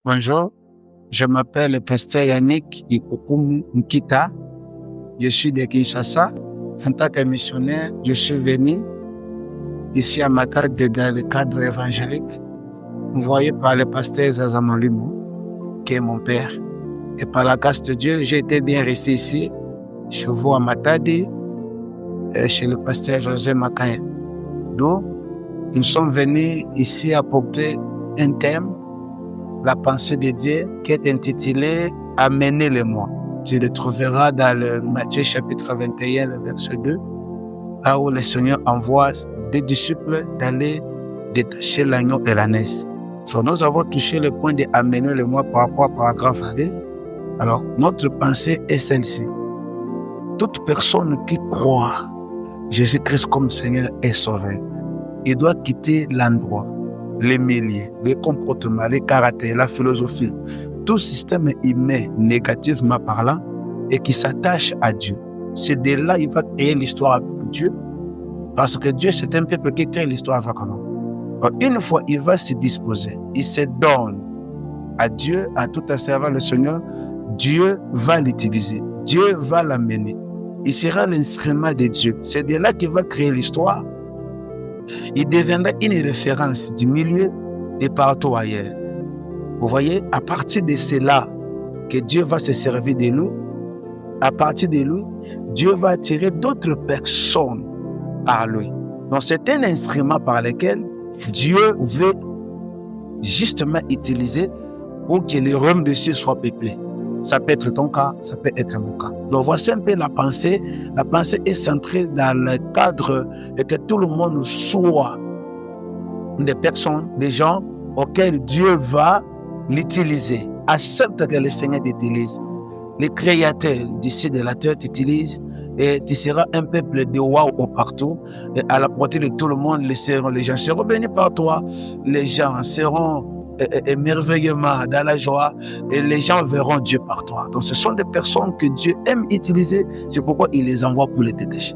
Bonjour, je m'appelle le pasteur Yannick Ikokum Nkita. Je suis de Kinshasa. En tant que missionnaire, je suis venu ici à Matadi dans le cadre évangélique, envoyé par le pasteur Zazamalimo, qui est mon père. Et par la grâce de Dieu, j'ai été bien reçu ici, chez vous à Matadi, chez le pasteur José Makaya. Donc, nous sommes venus ici apporter un thème, la pensée de Dieu, qui est intitulée « Amenez-le-moi ». Tu le trouveras dans le Matthieu chapitre 21, le verset 2, là où le Seigneur envoie des disciples d'aller détacher l'agneau et l'ânesse. Donc, nous avons touché le point de « Amenez-le-moi » par rapport au paragraphe 2. Alors, notre pensée est celle-ci. Toute personne qui croit Jésus-Christ comme Seigneur et Sauveur, il doit quitter l'endroit, les milieux, les comportements, les caractères, la philosophie, tout système humain négativement parlant et qui s'attache à Dieu. C'est de là qu'il va créer l'histoire avec Dieu, parce que Dieu c'est un peuple qui crée l'histoire avec nous. Alors, une fois il va se disposer, il se donne à Dieu, à tout en servant le Seigneur, Dieu va l'utiliser, Dieu va l'amener. Il sera l'instrument de Dieu. C'est de là qu'il va créer l'histoire. Il deviendra une référence du milieu et partout ailleurs. Vous voyez, à partir de cela que Dieu va se servir de nous, à partir de lui, Dieu va attirer d'autres personnes par lui. Donc c'est un instrument par lequel Dieu veut justement utiliser pour que le royaume de Dieu soit peuplé. Ça peut être ton cas, ça peut être mon cas. Donc voici un peu la pensée. La pensée est centrée dans le cadre de que tout le monde soit des personnes, des gens auxquels Dieu va l'utiliser. Accepte que le Seigneur t'utilise. Le Créateur du ciel et de la terre t'utilise et tu seras un peuple de waouh partout. Et à la portée de tout le monde, les gens seront bénis par toi. Les gens seront émerveillement dans la joie et les gens verront Dieu par toi. Donc ce sont des personnes que Dieu aime utiliser, c'est pourquoi il les envoie pour les détacher.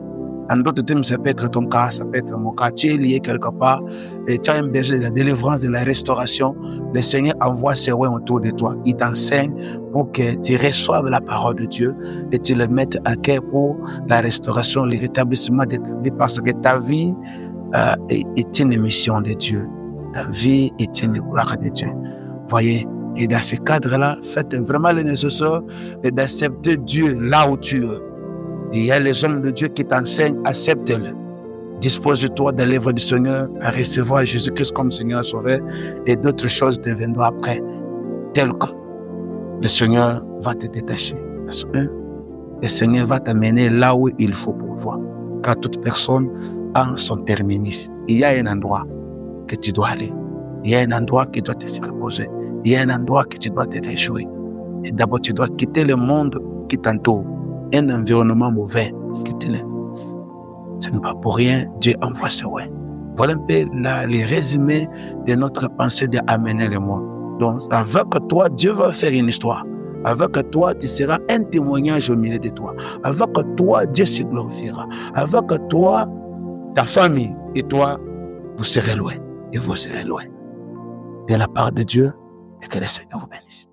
En d'autres termes, ça peut être ton cas, ça peut être mon cas. Tu es lié quelque part et tu as un besoin de la délivrance, de la restauration. Le Seigneur envoie ses rois autour de toi. Il t'enseigne pour que tu reçoives la parole de Dieu et tu le mettes à cœur pour la restauration, le rétablissement de ta vie, parce que ta vie est une mission de Dieu. Ta vie est une gloire de Dieu. Voyez, et dans ce cadre-là, faites vraiment le nécessaire d'accepter Dieu là où tu es. Il y a les hommes de Dieu qui t'enseignent, accepte-le. Dispose-toi de l'œuvre du Seigneur à recevoir Jésus-Christ comme Seigneur Sauveur et d'autres choses deviendront après. Tel que le Seigneur va te détacher. Parce que le Seigneur va t'amener là où il faut pour toi. Car toute personne a son terminus. Il y a un endroit que tu dois aller. Il y a un endroit qui doit te reposer. Il y a un endroit que tu dois te réjouir. Et d'abord, tu dois quitter le monde qui t'entoure. Un environnement mauvais. Quitte-le. Ce n'est pas pour rien, Dieu envoie ce ouais. Voilà un peu les résumés de notre pensée de amener le monde. Donc, avec toi, Dieu va faire une histoire. Avec toi, tu seras un témoignage au milieu de toi. Avec toi, Dieu se glorifiera. Avec toi, ta famille et toi, vous serez loin. Et vous serez loin de la part de Dieu et que le Seigneur vous bénisse.